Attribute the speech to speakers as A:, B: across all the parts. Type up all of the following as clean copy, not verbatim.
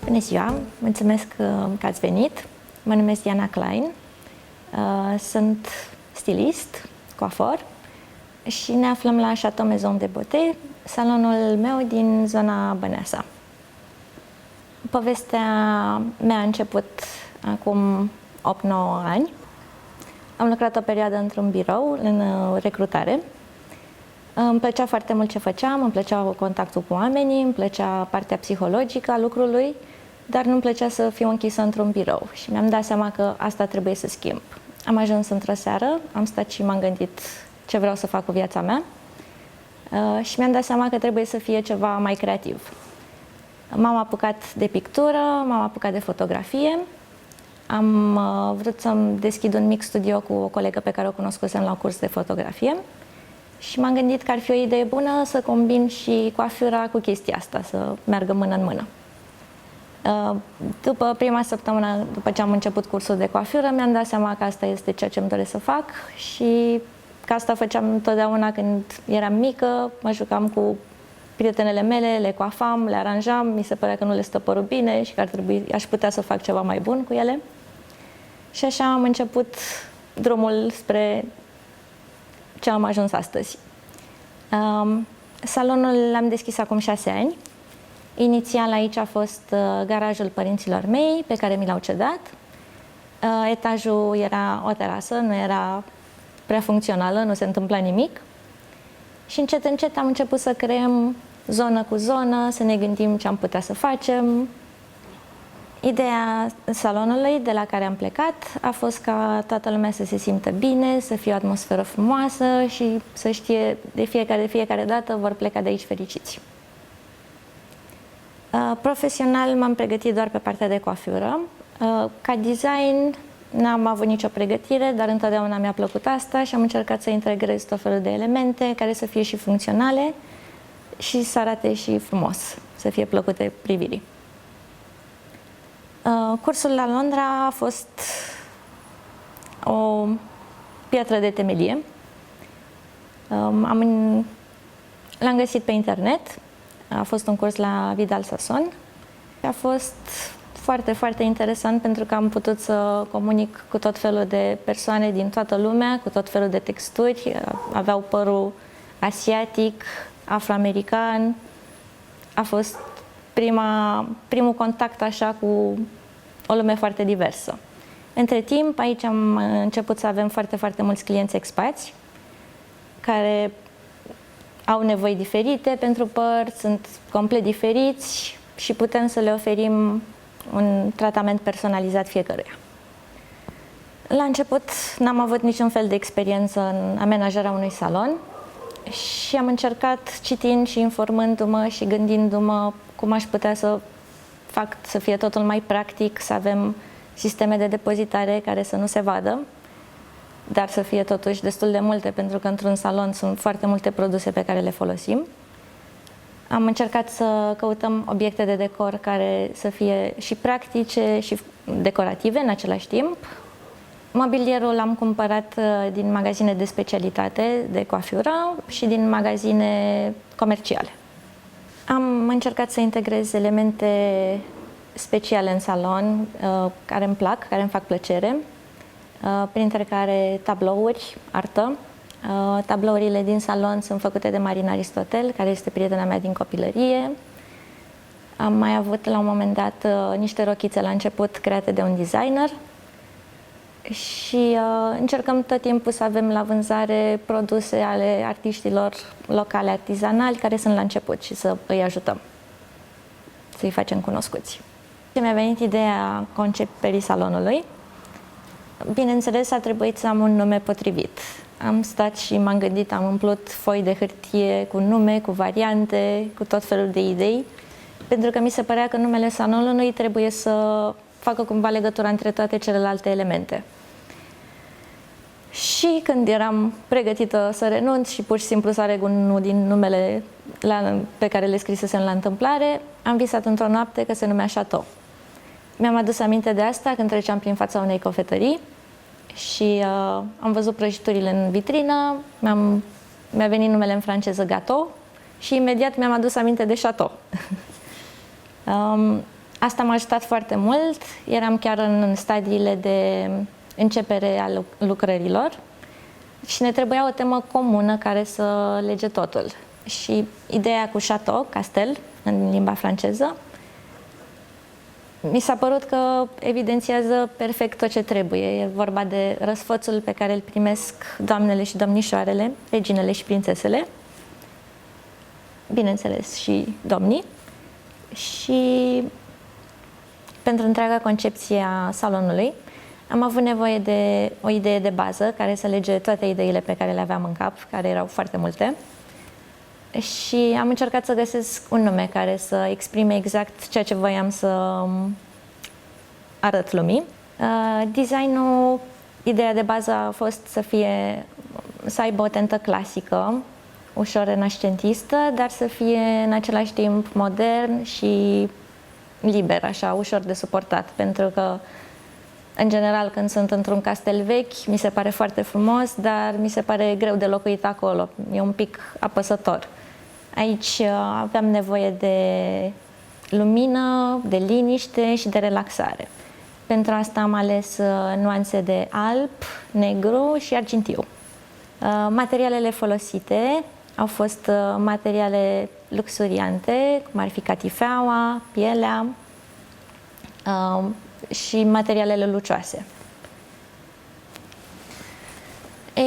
A: Bună ziua! Mulțumesc că ați venit. Mă numesc Diana Klein. Sunt stilist, coafor și ne aflăm la Chateau Maison de Beauté, salonul meu din zona Băneasa. Povestea mea a început acum 8-9 ani. Am lucrat o perioadă într-un birou, în recrutare. Îmi plăcea foarte mult ce făceam, îmi plăcea contactul cu oamenii, îmi plăcea partea psihologică a lucrului, dar nu-mi plăcea să fiu închisă într-un birou și mi-am dat seama că asta trebuie să schimb. Am ajuns într-o seară, am stat și m-am gândit ce vreau să fac cu viața mea și mi-am dat seama că trebuie să fie ceva mai creativ. M-am apucat de pictură, m-am apucat de fotografie, am vrut să-mi deschid un mic studio cu o colegă pe care o cunoscusem la un curs de fotografie și m-am gândit că ar fi o idee bună să combin și coafura cu chestia asta, să meargă mână în mână. După prima săptămână, după ce am început cursul de coafură, mi-am dat seama că asta este ceea ce îmi doresc să fac și că asta făceam întotdeauna când eram mică, mă jucam cu prietenele mele, le coafam, le aranjam, mi se părea că nu le stă părul bine și că aș putea să fac ceva mai bun cu ele. Și așa am început drumul spre ce am ajuns astăzi. Salonul l-am deschis acum 6 ani. Inițial aici a fost garajul părinților mei, pe care mi l-au cedat. Etajul era o terasă, nu era prea funcțională, nu se întâmpla nimic. Și încet, încet am început să creăm zonă cu zonă, să ne gândim ce am putea să facem. Ideea salonului de la care am plecat a fost ca toată lumea să se simtă bine, să fie o atmosferă frumoasă și să știe de fiecare dată vor pleca de aici fericiți. Profesional m-am pregătit doar pe partea de coafură. Ca design n-am avut nicio pregătire, dar întotdeauna mi-a plăcut asta și am încercat să integrez tot felul de elemente care să fie și funcționale și să arate și frumos, să fie plăcute privirii. Cursul la Londra a fost o piatră de temelie. L-am găsit pe internet. A fost un curs la Vidal Sassoon. A fost foarte, foarte interesant pentru că am putut să comunic cu tot felul de persoane din toată lumea, cu tot felul de texturi. Aveau părul asiatic, afroamerican. A fost primul contact așa cu o lume foarte diversă. Între timp, aici am început să avem foarte, foarte mulți clienți expați care au nevoi diferite pentru păr, sunt complet diferiți și putem să le oferim un tratament personalizat fiecăruia. La început n-am avut niciun fel de experiență în amenajarea unui salon și am încercat citind și informându-mă și gândindu-mă cum aș putea să fac să fie totul mai practic, să avem sisteme de depozitare care să nu se vadă, dar să fie totuși destul de multe, pentru că într-un salon sunt foarte multe produse pe care le folosim. Am încercat să căutăm obiecte de decor care să fie și practice și decorative în același timp. Mobilierul l-am cumpărat din magazine de specialitate de coafură și din magazine comerciale. Am încercat să integrez elemente speciale în salon, care îmi plac, care îmi fac plăcere, printre care tablouri, artă. Tablourile din salon sunt făcute de Marina Aristotel, care este prietena mea din copilărie. Am mai avut la un moment dat niște rochițe la început create de un designer și încercăm tot timpul să avem la vânzare produse ale artiștilor locale, artizanali, care sunt la început și să îi ajutăm, să-i facem cunoscuți. Mi-a venit ideea conceperii salonului. Bineînțeles, a trebuit să am un nume potrivit. Am stat și m-am gândit, am umplut foi de hârtie cu nume, cu variante, cu tot felul de idei, pentru că mi se părea că numele salonului trebuie să facă cumva legătura între toate celelalte elemente. Și când eram pregătită să renunț și pur și simplu să aleg unul din numele pe care le scrisesem la întâmplare, am visat într-o noapte că se numea Chateau. Mi-am adus aminte de asta când treceam prin fața unei cofetării și am văzut prăjiturile în vitrină, mi-a venit numele în franceză Gâteau și imediat mi-am adus aminte de Chateau. Asta m-a ajutat foarte mult. Eram chiar în stadiile de începere a lucrărilor și ne trebuia o temă comună care să lege totul. Și ideea cu chateau, castel, în limba franceză, mi s-a părut că evidențiază perfect tot ce trebuie. E vorba de răsfățul pe care îl primesc doamnele și domnișoarele, reginele și prințesele, bineînțeles și domnii, și pentru întreaga concepție a salonului am avut nevoie de o idee de bază care să lege toate ideile pe care le aveam în cap, care erau foarte multe, și am încercat să găsesc un nume care să exprime exact ceea ce voiam să arăt lumii. Designul, ideea de bază a fost să aibă o tentă clasică, ușor renascentistă, dar să fie în același timp modern și liber, așa, ușor de suportat, pentru că în general când sunt într-un castel vechi mi se pare foarte frumos, dar mi se pare greu de locuit acolo, e un pic apăsător. Aici aveam nevoie de lumină, de liniște și de relaxare. Pentru asta am ales nuanțe de alb, negru și argintiu. Materialele folosite au fost materiale luxuriante, cum ar fi catifeaua, pielea și materialele lucioase.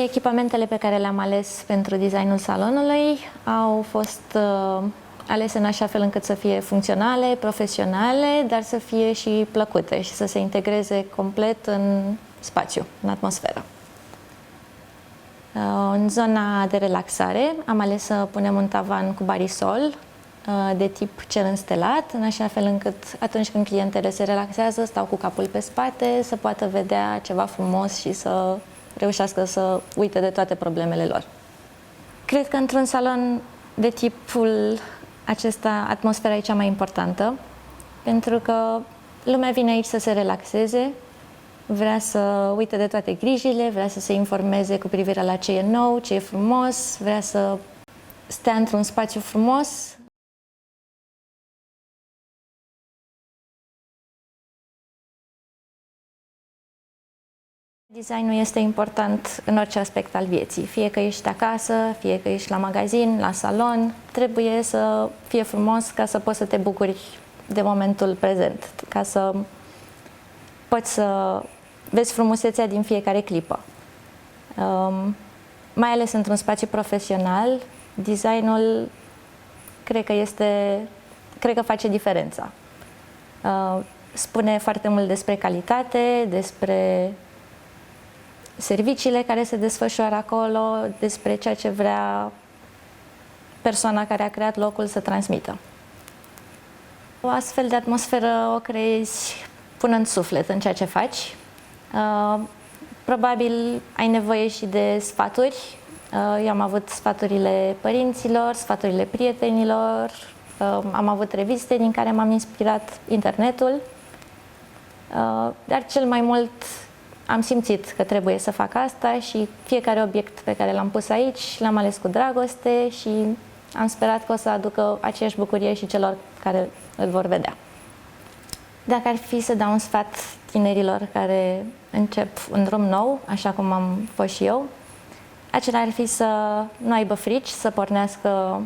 A: Echipamentele pe care le-am ales pentru designul salonului au fost alese în așa fel încât să fie funcționale, profesionale, dar să fie și plăcute și să se integreze complet în spațiu, în atmosferă. În zona de relaxare am ales să punem un tavan cu barisol de tip cer înstelat, în așa fel încât atunci când clientele se relaxează, stau cu capul pe spate, să poată vedea ceva frumos și să reușească să uite de toate problemele lor. Cred că într-un salon de tipul acesta, atmosfera e cea mai importantă, pentru că lumea vine aici să se relaxeze, vrea să uite de toate grijile, vrea să se informeze cu privire la ce e nou, ce e frumos, vrea să stea într-un spațiu frumos. Designul este important în orice aspect al vieții, fie că ești acasă, fie că ești la magazin, la salon, trebuie să fie frumos ca să poți să te bucuri de momentul prezent, ca să poți să vezi frumusețea din fiecare clipă. Mai ales într-un spațiu profesional, designul cred că face diferența. Spune foarte mult despre calitate, despre serviciile care se desfășoară acolo, despre ceea ce vrea persoana care a creat locul să transmită. O astfel de atmosferă o creezi punând suflet în ceea ce faci. Probabil ai nevoie și de sfaturi. Eu am avut sfaturile părinților, sfaturile prietenilor, am avut reviste din care m-am inspirat, internetul, dar cel mai mult am simțit că trebuie să fac asta și fiecare obiect pe care l-am pus aici l-am ales cu dragoste și am sperat că o să aducă aceeași bucurie și celor care îl vor vedea. Dacă ar fi să dau un sfat tinerilor care încep un drum nou, așa cum am fost și eu, acela ar fi să nu aibă frici, să pornească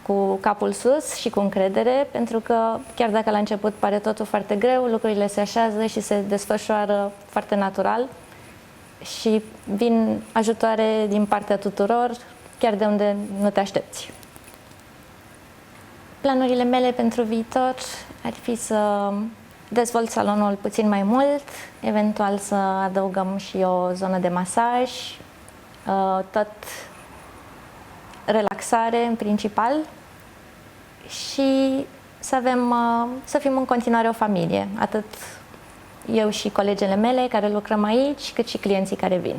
A: cu capul sus și cu încredere, pentru că chiar dacă la început pare totul foarte greu, lucrurile se așează și se desfășoară foarte natural și vin ajutoare din partea tuturor, chiar de unde nu te aștepți. Planurile mele pentru viitor ar fi să dezvolt salonul puțin mai mult, eventual să adăugăm și o zonă de masaj, tot relaxare în principal și să fim în continuare o familie, atât eu și colegele mele care lucrăm aici, cât și clienții care vin.